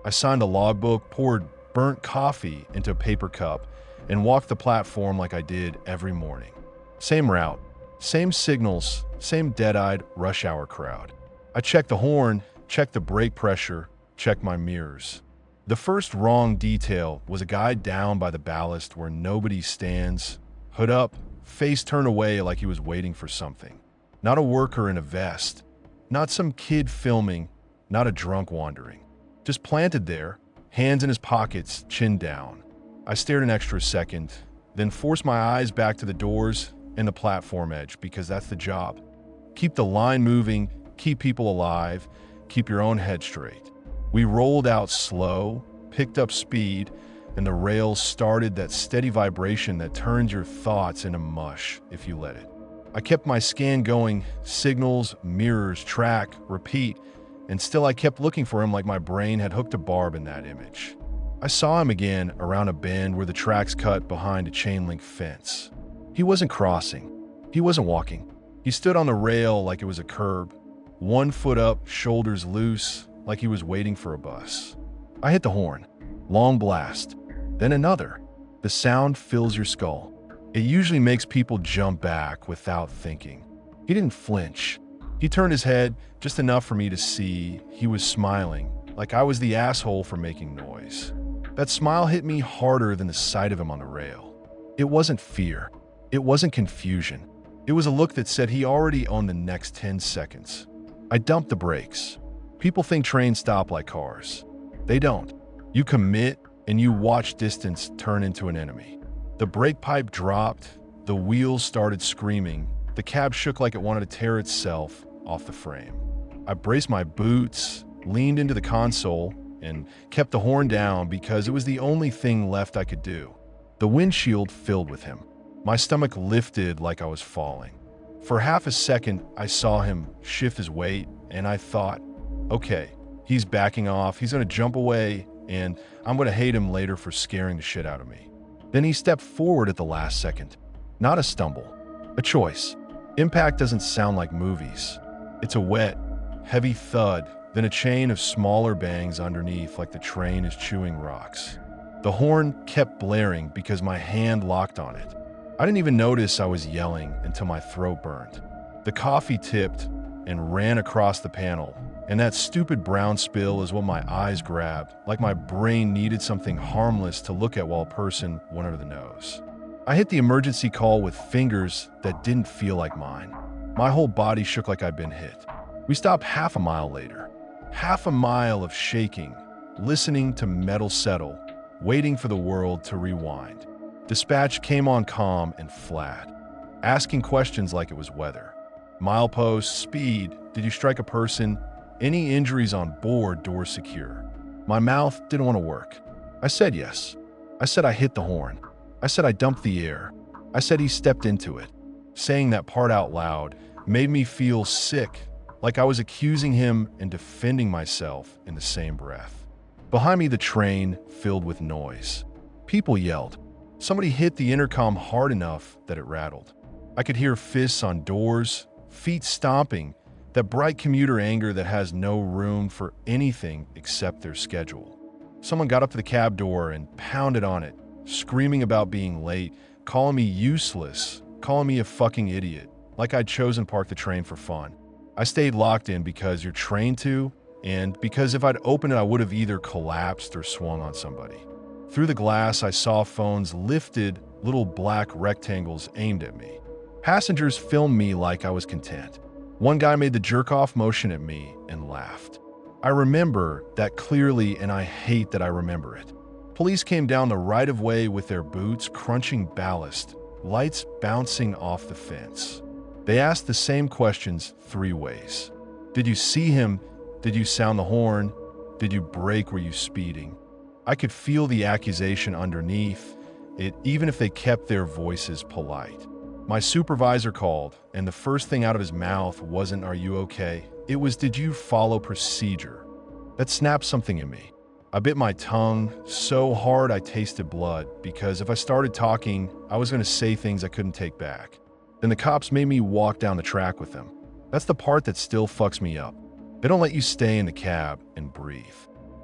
I signed a logbook, poured burnt coffee into a paper cup, and walked the platform like I did every morning. Same route, same signals, same dead-eyed rush hour crowd. I checked the horn, checked the brake pressure, checked my mirrors. The first wrong detail was a guy down by the ballast where nobody stands, hood up, face turned away like he was waiting for something. Not a worker in a vest, not some kid filming, not a drunk wandering. Just planted there, hands in his pockets, chin down. I stared an extra second, then forced my eyes back to the doors and the platform edge because that's the job. Keep the line moving, keep people alive, keep your own head straight. We rolled out slow, picked up speed, and the rails started that steady vibration that turns your thoughts into mush if you let it. I kept my scan going, signals, mirrors, track, repeat, and still I kept looking for him like my brain had hooked a barb in that image. I saw him again around a bend where the tracks cut behind a chain-link fence. He wasn't crossing. He wasn't walking. He stood on the rail like it was a curb, 1 foot up, shoulders loose, like he was waiting for a bus. I hit the horn. Long blast. Then another. The sound fills your skull. It usually makes people jump back without thinking. He didn't flinch. He turned his head just enough for me to see he was smiling, like I was the asshole for making noise. That smile hit me harder than the sight of him on the rail. It wasn't fear. It wasn't confusion. It was a look that said he already owned the next 10 seconds. I dumped the brakes. People think trains stop like cars. They don't. You commit and you watch distance turn into an enemy. The brake pipe dropped, the wheels started screaming, the cab shook like it wanted to tear itself off the frame. I braced my boots, leaned into the console, and kept the horn down because it was the only thing left I could do. The windshield filled with him. My stomach lifted like I was falling. For half a second, I saw him shift his weight, and I thought, okay, he's backing off, he's gonna jump away, and I'm gonna hate him later for scaring the shit out of me. Then he stepped forward at the last second. Not a stumble, a choice. Impact doesn't sound like movies. It's a wet, heavy thud, then a chain of smaller bangs underneath like the train is chewing rocks. The horn kept blaring because my hand locked on it. I didn't even notice I was yelling until my throat burned. The coffee tipped and ran across the panel, and that stupid brown spill is what my eyes grabbed, like my brain needed something harmless to look at while a person went under the nose. I hit the emergency call with fingers that didn't feel like mine. My whole body shook like I'd been hit. We stopped half a mile later. Half a mile of shaking, listening to metal settle, waiting for the world to rewind. Dispatch came on calm and flat, asking questions like it was weather. Milepost, speed, did you strike a person? Any injuries on board, doors secure. My mouth didn't want to work. I said yes. I said I hit the horn. I said I dumped the air. I said he stepped into it. Saying that part out loud made me feel sick, like I was accusing him and defending myself in the same breath. Behind me, the train filled with noise. People yelled. Somebody hit the intercom hard enough that it rattled. I could hear fists on doors, feet stomping, that bright commuter anger that has no room for anything except their schedule. Someone got up to the cab door and pounded on it, screaming about being late, calling me useless, calling me a fucking idiot, like I'd chosen park the train for fun. I stayed locked in because you're trained to, and because if I'd opened it, I would have either collapsed or swung on somebody. Through the glass, I saw phones lifted, little black rectangles aimed at me. Passengers filmed me like I was content. One guy made the jerk-off motion at me and laughed. I remember that clearly, and I hate that I remember it. Police came down the right-of-way with their boots crunching ballast, lights bouncing off the fence. They asked the same questions 3 ways. Did you see him? Did you sound the horn? Did you brake? Were you speeding? I could feel the accusation underneath it, even if they kept their voices polite. My supervisor called, and the first thing out of his mouth wasn't, "Are you okay?" It was, "Did you follow procedure?" That snapped something in me. I bit my tongue so hard I tasted blood, because if I started talking, I was going to say things I couldn't take back. Then the cops made me walk down the track with them. That's the part that still fucks me up. They don't let you stay in the cab and breathe.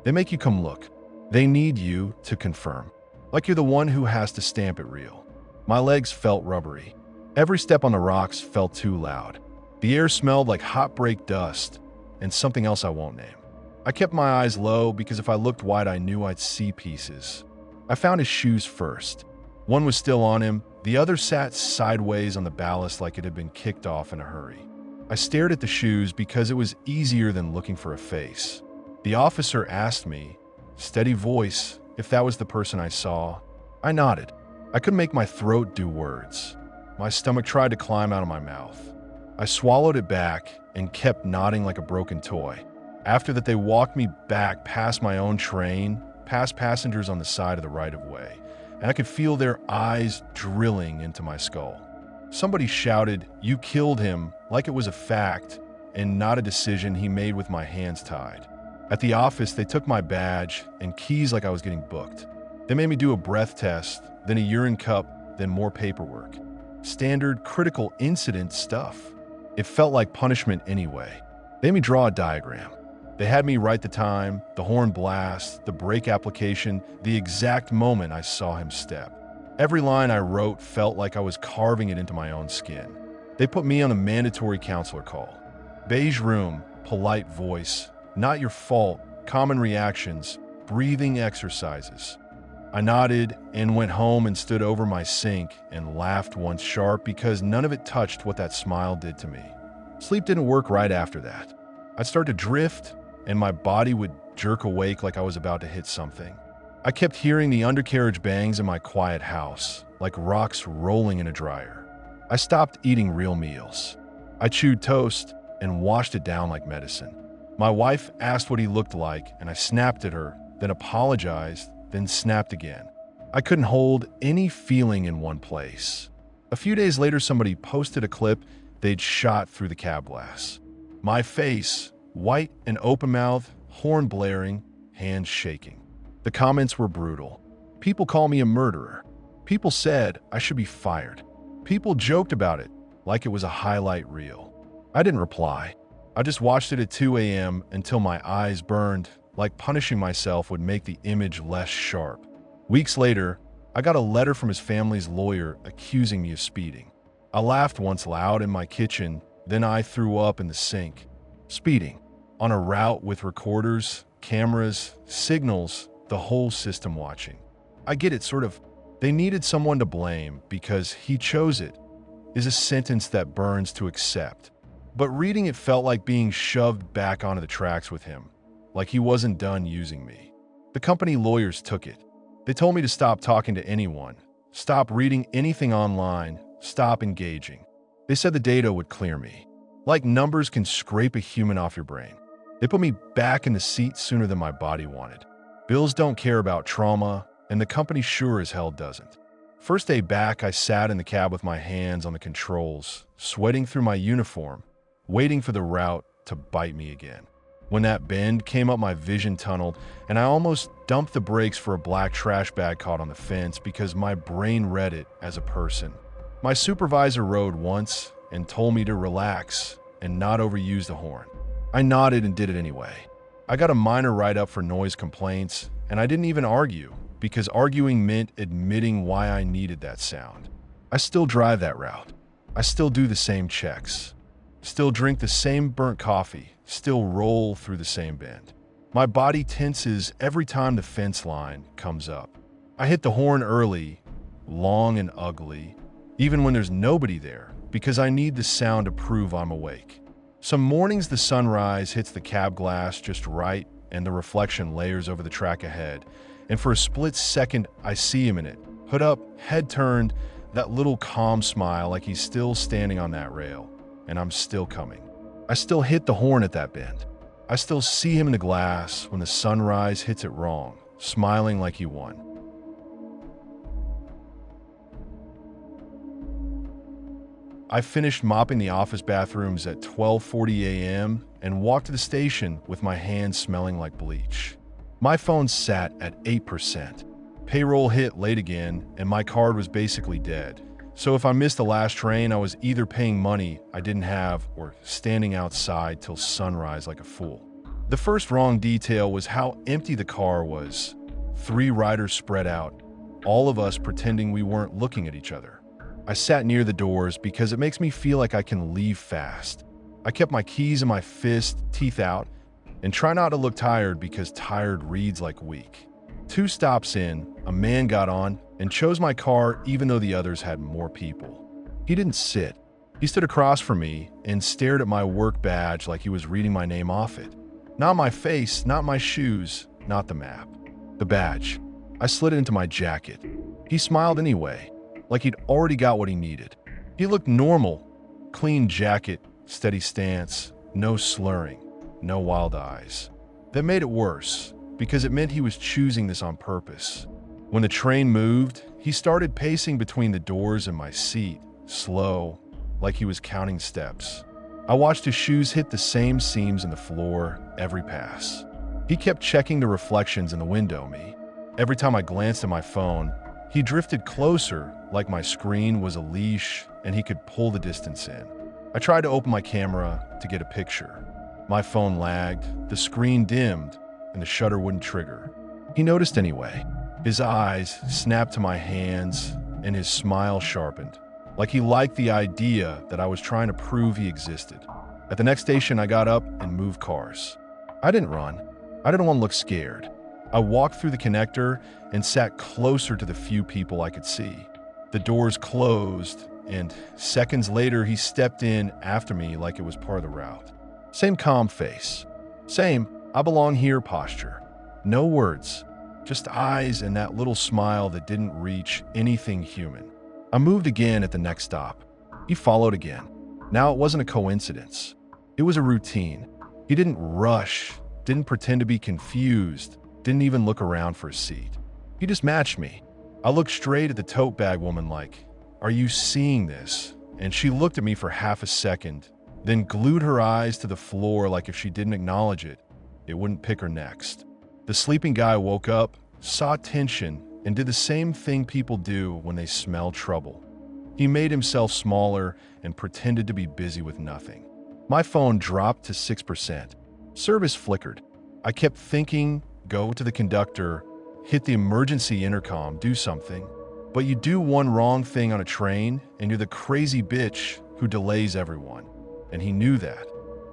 They make you come look. They need you to confirm. Like you're the one who has to stamp it real. My legs felt rubbery. Every step on the rocks felt too loud. The air smelled like hot brake dust and something else I won't name. I kept my eyes low because if I looked wide, I knew I'd see pieces. I found his shoes first. One was still on him. The other sat sideways on the ballast like it had been kicked off in a hurry. I stared at the shoes because it was easier than looking for a face. The officer asked me, steady voice, if that was the person I saw. I nodded. I couldn't make my throat do words. My stomach tried to climb out of my mouth. I swallowed it back and kept nodding like a broken toy. After that, they walked me back past my own train, past passengers on the side of the right-of-way, and I could feel their eyes drilling into my skull. Somebody shouted, "You killed him," like it was a fact and not a decision he made with my hands tied. At the office, they took my badge and keys like I was getting booked. They made me do a breath test, then a urine cup, then more paperwork. Standard critical incident stuff. It felt like punishment anyway. They made me draw a diagram. They had me write the time, the horn blast, the brake application, the exact moment I saw him step. Every line I wrote felt like I was carving it into my own skin. They put me on a mandatory counselor call. Beige room, polite voice, not your fault, common reactions, breathing exercises. I nodded and went home and stood over my sink and laughed once sharp because none of it touched what that smile did to me. Sleep didn't work right after that. I'd start to drift and my body would jerk awake like I was about to hit something. I kept hearing the undercarriage bangs in my quiet house, like rocks rolling in a dryer. I stopped eating real meals. I chewed toast and washed it down like medicine. My wife asked what he looked like, and I snapped at her, then apologized, then snapped again. I couldn't hold any feeling in one place. A few days later, somebody posted a clip they'd shot through the cab glass. My face, white and open-mouthed, horn blaring, hands shaking. The comments were brutal. People called me a murderer. People said I should be fired. People joked about it like it was a highlight reel. I didn't reply. I just watched it at 2 a.m. until my eyes burned, like punishing myself would make the image less sharp. Weeks later, I got a letter from his family's lawyer accusing me of speeding. I laughed once loud in my kitchen, then I threw up in the sink. Speeding. On a route with recorders, cameras, signals, the whole system watching. I get it, sort of. They needed someone to blame because he chose it, is a sentence that burns to accept. But reading it felt like being shoved back onto the tracks with him, like he wasn't done using me. The company lawyers took it. They told me to stop talking to anyone, stop reading anything online, stop engaging. They said the data would clear me. Like numbers can scrape a human off your brain. They put me back in the seat sooner than my body wanted. Bills don't care about trauma, and the company sure as hell doesn't. First day back, I sat in the cab with my hands on the controls, sweating through my uniform, waiting for the route to bite me again. When that bend came up, my vision tunneled, and I almost dumped the brakes for a black trash bag caught on the fence because my brain read it as a person. My supervisor rode once and told me to relax and not overuse the horn. I nodded and did it anyway. I got a minor write-up for noise complaints, and I didn't even argue, because arguing meant admitting why I needed that sound. I still drive that route. I still do the same checks. Still drink the same burnt coffee. Still roll through the same bend. My body tenses every time the fence line comes up. I hit the horn early, long and ugly, even when there's nobody there, because I need the sound to prove I'm awake. Some mornings the sunrise hits the cab glass just right and the reflection layers over the track ahead, and for a split second I see him in it, hood up, head turned, that little calm smile like he's still standing on that rail, and I'm still coming. I still hit the horn at that bend. I still see him in the glass when the sunrise hits it wrong, smiling like he won. I finished mopping the office bathrooms at 12:40 a.m. and walked to the station with my hands smelling like bleach. My phone sat at 8%. Payroll hit late again, and my card was basically dead. So if I missed the last train, I was either paying money I didn't have or standing outside till sunrise like a fool. The first wrong detail was how empty the car was. 3 riders spread out, all of us pretending we weren't looking at each other. I sat near the doors because it makes me feel like I can leave fast. I kept my keys in my fist, teeth out, and try not to look tired because tired reads like weak. 2 stops in, a man got on and chose my car even though the others had more people. He didn't sit. He stood across from me and stared at my work badge like he was reading my name off it. Not my face, not my shoes, not the map. The badge. I slid it into my jacket. He smiled anyway, like he'd already got what he needed. He looked normal. Clean jacket, steady stance, no slurring, no wild eyes. That made it worse, because it meant he was choosing this on purpose. When the train moved, he started pacing between the doors and my seat, slow, like he was counting steps. I watched his shoes hit the same seams in the floor every pass. He kept checking the reflections in the window me. Every time I glanced at my phone, he drifted closer, like my screen was a leash and he could pull the distance in. I tried to open my camera to get a picture. My phone lagged, the screen dimmed, and the shutter wouldn't trigger. He noticed anyway. His eyes snapped to my hands, and his smile sharpened, like he liked the idea that I was trying to prove he existed. At the next station, I got up and moved cars. I didn't run. I didn't want to look scared. I walked through the connector and sat closer to the few people I could see. The doors closed, and seconds later, he stepped in after me like it was part of the route. Same calm face. Same, I belong here posture. No words, just eyes and that little smile that didn't reach anything human. I moved again at the next stop. He followed again. Now it wasn't a coincidence. It was a routine. He didn't rush, didn't pretend to be confused, didn't even look around for a seat. He just matched me. I looked straight at the tote bag woman like, "Are you seeing this?" And she looked at me for half a second, then glued her eyes to the floor like if she didn't acknowledge it, it wouldn't pick her next. The sleeping guy woke up, saw tension, and did the same thing people do when they smell trouble. He made himself smaller and pretended to be busy with nothing. My phone dropped to 6%. Service flickered. I kept thinking, go to the conductor, hit the emergency intercom, do something. But you do one wrong thing on a train, and you're the crazy bitch who delays everyone. And he knew that.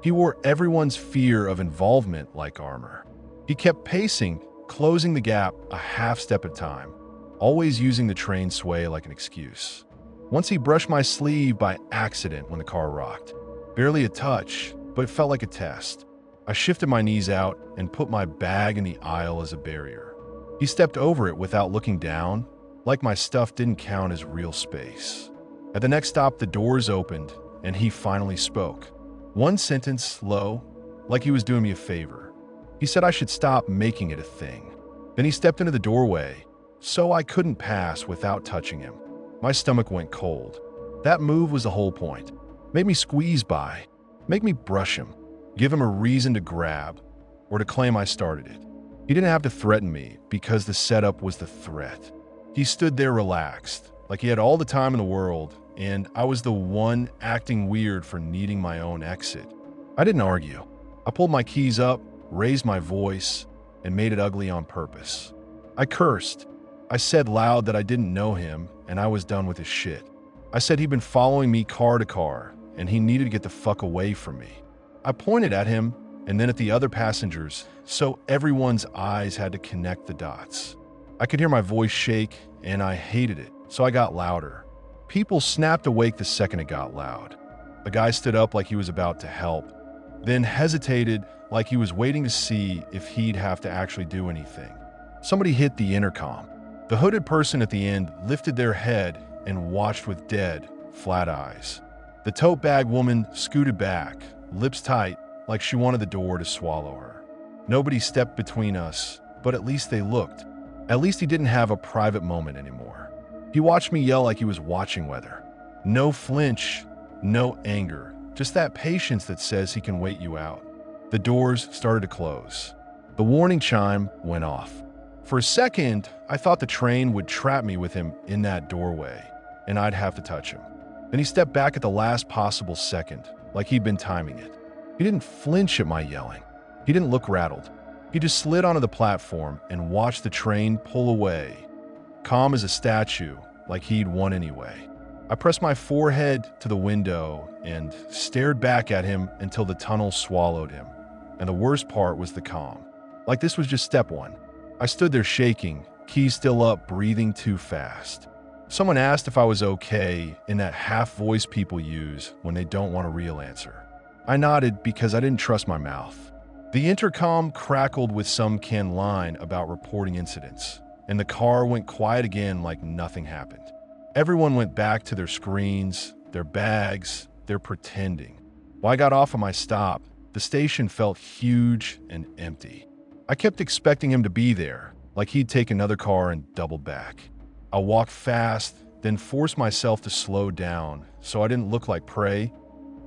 He wore everyone's fear of involvement like armor. He kept pacing, closing the gap a half step at a time, always using the train sway like an excuse. Once he brushed my sleeve by accident when the car rocked. Barely a touch, but it felt like a test. I shifted my knees out and put my bag in the aisle as a barrier. He stepped over it without looking down, like my stuff didn't count as real space. At the next stop, the doors opened, and he finally spoke. One sentence slow, like he was doing me a favor. He said I should stop making it a thing. Then he stepped into the doorway, so I couldn't pass without touching him. My stomach went cold. That move was the whole point. Make me squeeze by, make me brush him, give him a reason to grab, or to claim I started it. He didn't have to threaten me because the setup was the threat. He stood there relaxed, like he had all the time in the world, and I was the one acting weird for needing my own exit. I didn't argue. I pulled my keys up, raised my voice, and made it ugly on purpose. I cursed. I said loud that I didn't know him and I was done with his shit. I said he'd been following me car to car and he needed to get the fuck away from me. I pointed at him and then at the other passengers, so everyone's eyes had to connect the dots. I could hear my voice shake and I hated it, so I got louder. People snapped awake the second it got loud. The guy stood up like he was about to help, then hesitated like he was waiting to see if he'd have to actually do anything. Somebody hit the intercom. The hooded person at the end lifted their head and watched with dead, flat eyes. The tote bag woman scooted back, lips tight, like she wanted the door to swallow her. Nobody stepped between us, but at least they looked. At least he didn't have a private moment anymore. He watched me yell like he was watching weather. No flinch, no anger, just that patience that says he can wait you out. The doors started to close. The warning chime went off. For a second, I thought the train would trap me with him in that doorway, and I'd have to touch him. Then he stepped back at the last possible second, like he'd been timing it. He didn't flinch at my yelling. He didn't look rattled. He just slid onto the platform and watched the train pull away, calm as a statue, like he'd won anyway. I pressed my forehead to the window and stared back at him until the tunnel swallowed him. And the worst part was the calm. Like this was just step one. I stood there shaking, keys still up, breathing too fast. Someone asked if I was okay in that half voice people use when they don't want a real answer. I nodded because I didn't trust my mouth. The intercom crackled with some canned line about reporting incidents, and the car went quiet again like nothing happened. Everyone went back to their screens, their bags, their pretending. When I got off of my stop, the station felt huge and empty. I kept expecting him to be there, like he'd take another car and double back. I walked fast, then forced myself to slow down so I didn't look like prey,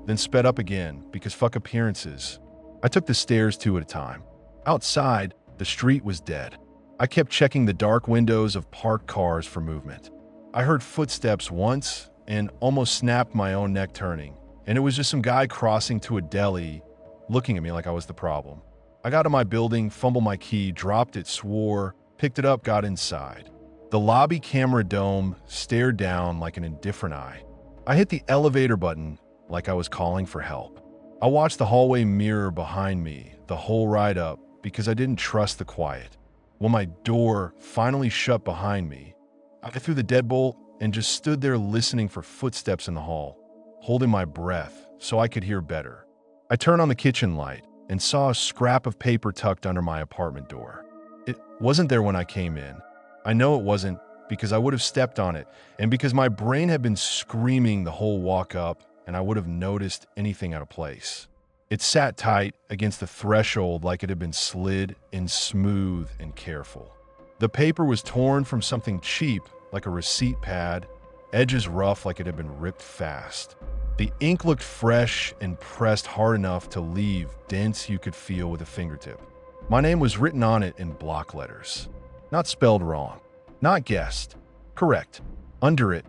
then sped up again because fuck appearances. I took the stairs two at a time. Outside, the street was dead. I kept checking the dark windows of parked cars for movement. I heard footsteps once and almost snapped my own neck turning, and it was just some guy crossing to a deli, looking at me like I was the problem. I got to my building, fumbled my key, dropped it, swore, picked it up, got inside. The lobby camera dome stared down like an indifferent eye. I hit the elevator button like I was calling for help. I watched the hallway mirror behind me the whole ride up because I didn't trust the quiet. When my door finally shut behind me, I threw the deadbolt and just stood there listening for footsteps in the hall, holding my breath so I could hear better. I turned on the kitchen light and saw a scrap of paper tucked under my apartment door. It wasn't there when I came in. I know it wasn't because I would have stepped on it and because my brain had been screaming the whole walk up and I would have noticed anything out of place. It sat tight against the threshold like it had been slid in smooth and careful. The paper was torn from something cheap like a receipt pad, edges rough like it had been ripped fast. The ink looked fresh and pressed hard enough to leave dents you could feel with a fingertip. My name was written on it in block letters. Not spelled wrong. Not guessed. Correct. Under it,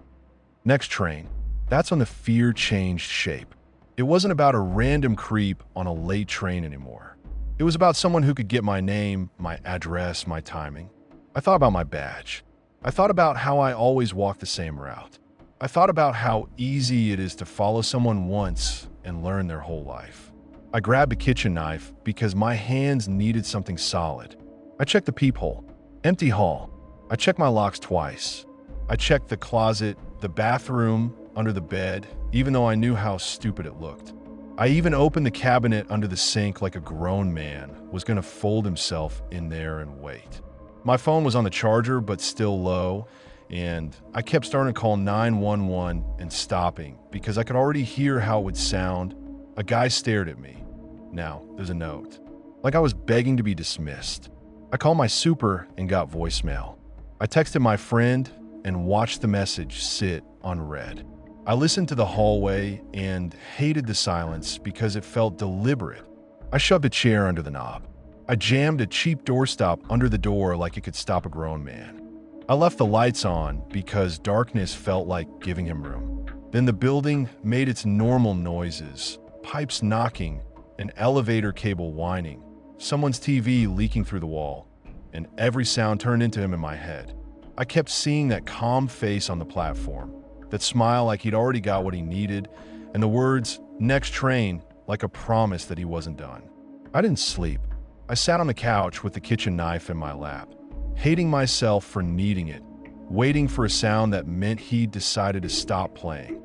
next train. That's when the fear changed shape. It wasn't about a random creep on a late train anymore. It was about someone who could get my name, my address, my timing. I thought about my badge. I thought about how I always walk the same route. I thought about how easy it is to follow someone once and learn their whole life. I grabbed a kitchen knife because my hands needed something solid. I checked the peephole. Empty hall. I checked my locks twice. I checked the closet, the bathroom, under the bed, even though I knew how stupid it looked. I even opened the cabinet under the sink like a grown man was going to fold himself in there and wait. My phone was on the charger, but still low, and I kept starting to call 911 and stopping because I could already hear how it would sound. A guy stared at me. Now, there's a note. Like I was begging to be dismissed. I called my super and got voicemail. I texted my friend and watched the message sit unread. I listened to the hallway and hated the silence because it felt deliberate. I shoved a chair under the knob. I jammed a cheap doorstop under the door like it could stop a grown man. I left the lights on because darkness felt like giving him room. Then the building made its normal noises, pipes knocking, an elevator cable whining, someone's TV leaking through the wall, and every sound turned into him in my head. I kept seeing that calm face on the platform, that smile like he'd already got what he needed, and the words, next train, like a promise that he wasn't done. I didn't sleep. I sat on the couch with the kitchen knife in my lap, hating myself for needing it, waiting for a sound that meant he'd decided to stop playing.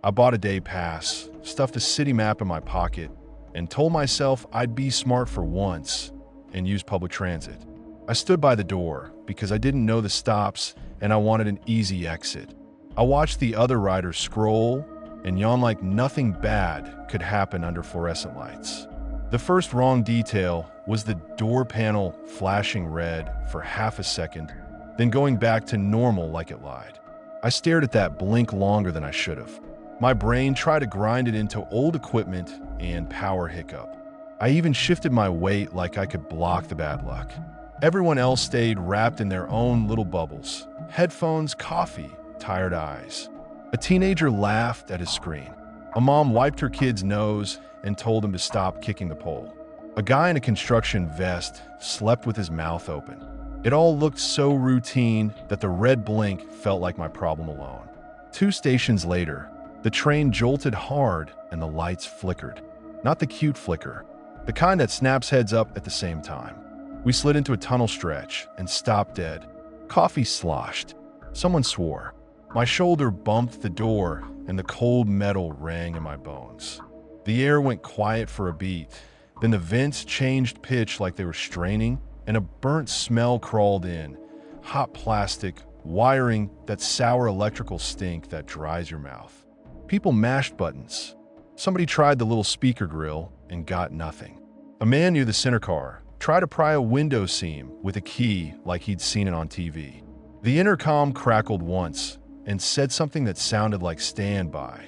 I bought a day pass, stuffed a city map in my pocket, and told myself I'd be smart for once and use public transit. I stood by the door because I didn't know the stops and I wanted an easy exit. I watched the other riders scroll and yawn like nothing bad could happen under fluorescent lights. The first wrong detail was the door panel flashing red for half a second, then going back to normal like it lied. I stared at that blink longer than I should have. My brain tried to grind it into old equipment and power hiccup. I even shifted my weight like I could block the bad luck. Everyone else stayed wrapped in their own little bubbles. Headphones, coffee, tired eyes. A teenager laughed at his screen. A mom wiped her kid's nose and told him to stop kicking the pole. A guy in a construction vest slept with his mouth open. It all looked so routine that the red blink felt like my problem alone. 2 stations later, the train jolted hard and the lights flickered. Not the cute flicker, the kind that snaps heads up at the same time. We slid into a tunnel stretch and stopped dead. Coffee sloshed. Someone swore. My shoulder bumped the door and the cold metal rang in my bones. The air went quiet for a beat. Then the vents changed pitch like they were straining, and a burnt smell crawled in. Hot plastic, wiring, that sour electrical stink that dries your mouth. People mashed buttons. Somebody tried the little speaker grill and got nothing. A man near the center car tried to pry a window seam with a key like he'd seen it on TV. The intercom crackled once and said something that sounded like "stand by."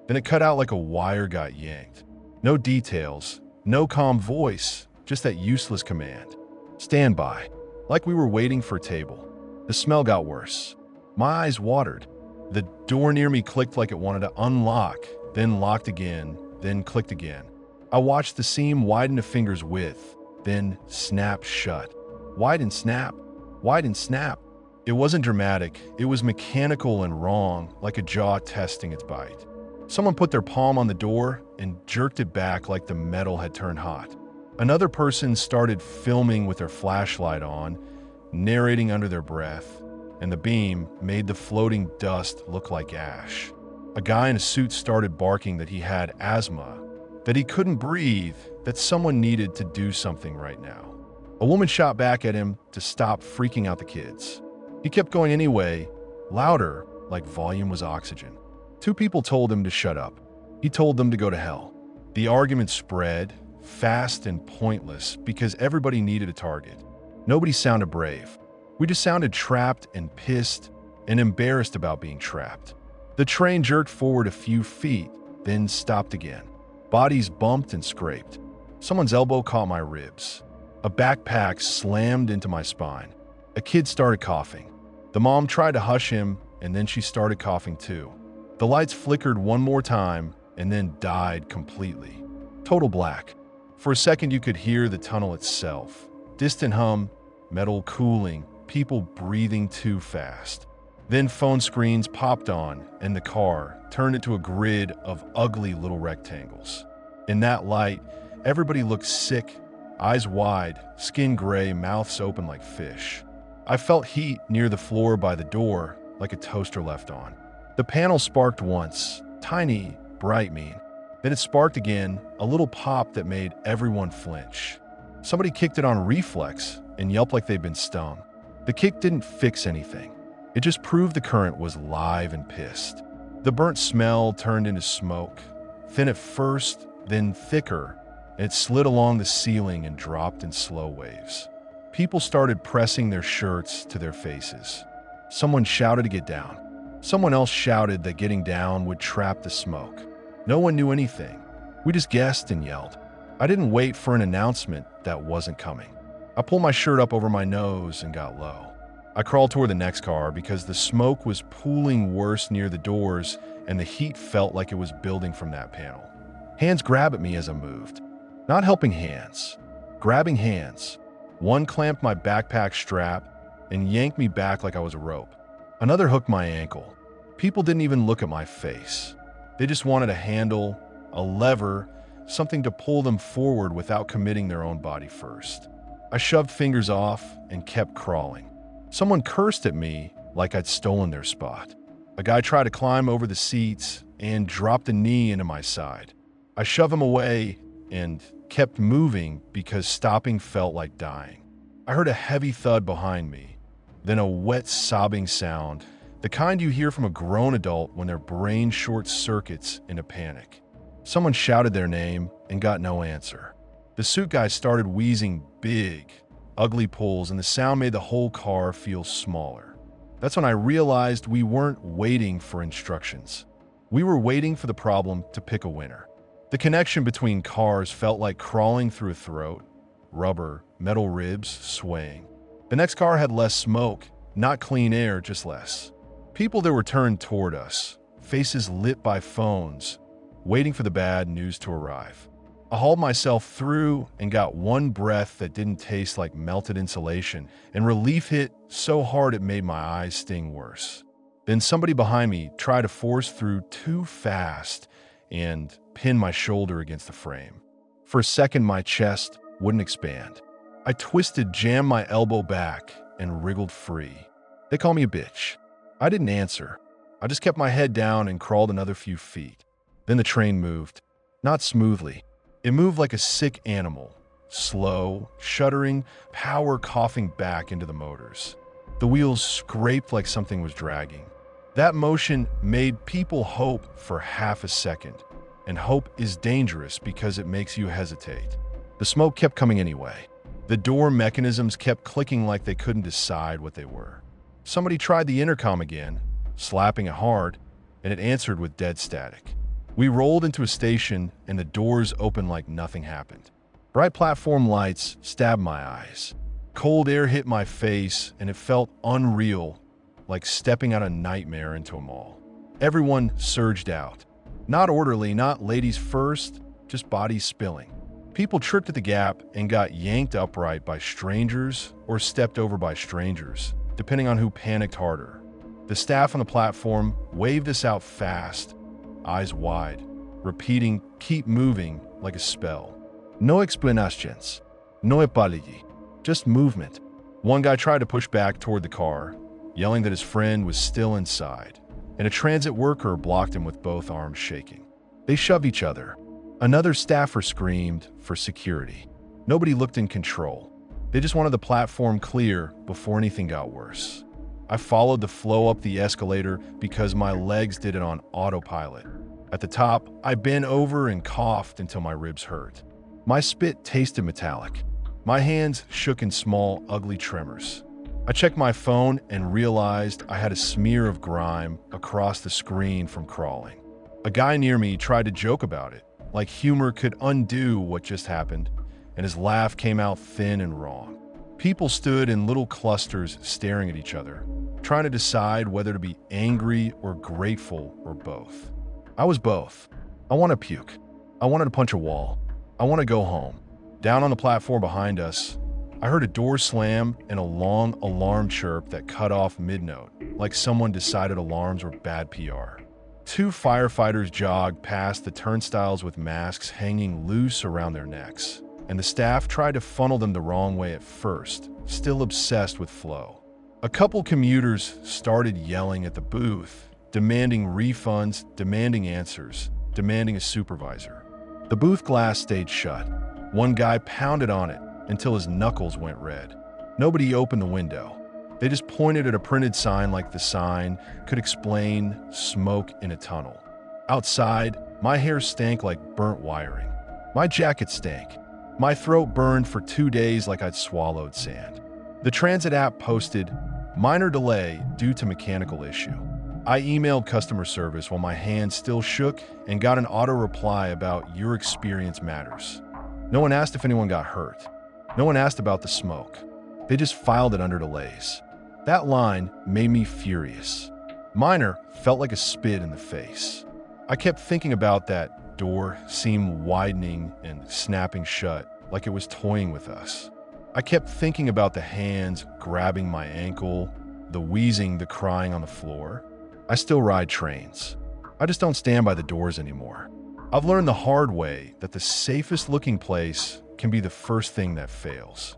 Then it cut out like a wire got yanked. No details, no calm voice, just that useless command. Stand by. Like we were waiting for a table. The smell got worse. My eyes watered. The door near me clicked like it wanted to unlock, then locked again, then clicked again. I watched the seam widen a finger's width, then snap shut. Widen snap, widen snap. It wasn't dramatic, it was mechanical and wrong, like a jaw testing its bite. Someone put their palm on the door and jerked it back like the metal had turned hot. Another person started filming with their flashlight on, narrating under their breath, and the beam made the floating dust look like ash. A guy in a suit started barking that he had asthma, that he couldn't breathe, that someone needed to do something right now. A woman shot back at him to stop freaking out the kids. He kept going anyway, louder, like volume was oxygen. 2 people told him to shut up. He told them to go to hell. The argument spread, fast and pointless, because everybody needed a target. Nobody sounded brave. We just sounded trapped and pissed and embarrassed about being trapped. The train jerked forward a few feet, then stopped again. Bodies bumped and scraped. Someone's elbow caught my ribs. A backpack slammed into my spine. A kid started coughing. The mom tried to hush him, and then she started coughing too. The lights flickered one more time and then died completely. Total black. For a second you could hear the tunnel itself. Distant hum, metal cooling, people breathing too fast. Then phone screens popped on and the car turned into a grid of ugly little rectangles. In that light, everybody looked sick, eyes wide, skin gray, mouths open like fish. I felt heat near the floor by the door, like a toaster left on. The panel sparked once, tiny, bright mean. Then it sparked again, a little pop that made everyone flinch. Somebody kicked it on reflex and yelped like they'd been stung. The kick didn't fix anything. It just proved the current was live and pissed. The burnt smell turned into smoke, thin at first, then thicker, and it slid along the ceiling and dropped in slow waves. People started pressing their shirts to their faces. Someone shouted to get down. Someone else shouted that getting down would trap the smoke. No one knew anything. We just guessed and yelled. I didn't wait for an announcement that wasn't coming. I pulled my shirt up over my nose and got low. I crawled toward the next car because the smoke was pooling worse near the doors and the heat felt like it was building from that panel. Hands grabbed at me as I moved. Not helping hands, grabbing hands. One clamped my backpack strap and yanked me back like I was a rope. Another hooked my ankle. People didn't even look at my face. They just wanted a handle, a lever, something to pull them forward without committing their own body first. I shoved fingers off and kept crawling. Someone cursed at me like I'd stolen their spot. A guy tried to climb over the seats and dropped a knee into my side. I shoved him away and kept moving because stopping felt like dying. I heard a heavy thud behind me, then a wet sobbing sound, the kind you hear from a grown adult when their brain short circuits in a panic. Someone shouted their name and got no answer. The suit guy started wheezing big, ugly pulls, and the sound made the whole car feel smaller. That's when I realized we weren't waiting for instructions. We were waiting for the problem to pick a winner. The connection between cars felt like crawling through a throat, rubber, metal ribs swaying. The next car had less smoke, not clean air, just less. People that were turned toward us, faces lit by phones, waiting for the bad news to arrive. I hauled myself through and got one breath that didn't taste like melted insulation, and relief hit so hard it made my eyes sting worse. Then somebody behind me tried to force through too fast and pinned my shoulder against the frame. For a second, my chest wouldn't expand. I twisted, jammed my elbow back, and wriggled free. They called me a bitch. I didn't answer. I just kept my head down and crawled another few feet. Then the train moved. Not smoothly. It moved like a sick animal, slow, shuddering, power coughing back into the motors. The wheels scraped like something was dragging. That motion made people hope for half a second, and hope is dangerous because it makes you hesitate. The smoke kept coming anyway. The door mechanisms kept clicking like they couldn't decide what they were. Somebody tried the intercom again, slapping it hard, and it answered with dead static. We rolled into a station, and the doors opened like nothing happened. Bright platform lights stabbed my eyes. Cold air hit my face, and it felt unreal, like stepping out a nightmare into a mall. Everyone surged out. Not orderly, not ladies first, just bodies spilling. People tripped at the gap and got yanked upright by strangers or stepped over by strangers, depending on who panicked harder. The staff on the platform waved us out fast, eyes wide, repeating, "Keep moving," like a spell. No explanations, no apology, just movement. One guy tried to push back toward the car, yelling that his friend was still inside, and a transit worker blocked him with both arms shaking. They shoved each other. Another staffer screamed for security. Nobody looked in control. They just wanted the platform clear before anything got worse. I followed the flow up the escalator because my legs did it on autopilot. At the top, I bent over and coughed until my ribs hurt. My spit tasted metallic. My hands shook in small, ugly tremors. I checked my phone and realized I had a smear of grime across the screen from crawling. A guy near me tried to joke about it, like humor could undo what just happened, and his laugh came out thin and wrong. People stood in little clusters staring at each other, trying to decide whether to be angry or grateful or both. I was both. I want to puke. I wanted to punch a wall. I want to go home. Down on the platform behind us, I heard a door slam and a long alarm chirp that cut off mid-note, like someone decided alarms were bad PR. Two firefighters jogged past the turnstiles with masks hanging loose around their necks, and the staff tried to funnel them the wrong way at first, still obsessed with flow. A couple commuters started yelling at the booth, demanding refunds, demanding answers, demanding a supervisor. The booth glass stayed shut. One guy pounded on it until his knuckles went red. Nobody opened the window. They just pointed at a printed sign like the sign could explain smoke in a tunnel. Outside, my hair stank like burnt wiring. My jacket stank. My throat burned for 2 days like I'd swallowed sand. The transit app posted, "Minor delay due to mechanical issue." I emailed customer service while my hands still shook and got an auto reply about "Your experience matters." No one asked if anyone got hurt. No one asked about the smoke. They just filed it under delays. That line made me furious. Minor felt like a spit in the face. I kept thinking about that door seam widening and snapping shut like it was toying with us. I kept thinking about the hands grabbing my ankle, the wheezing, the crying on the floor. I still ride trains. I just don't stand by the doors anymore. I've learned the hard way that the safest looking place can be the first thing that fails.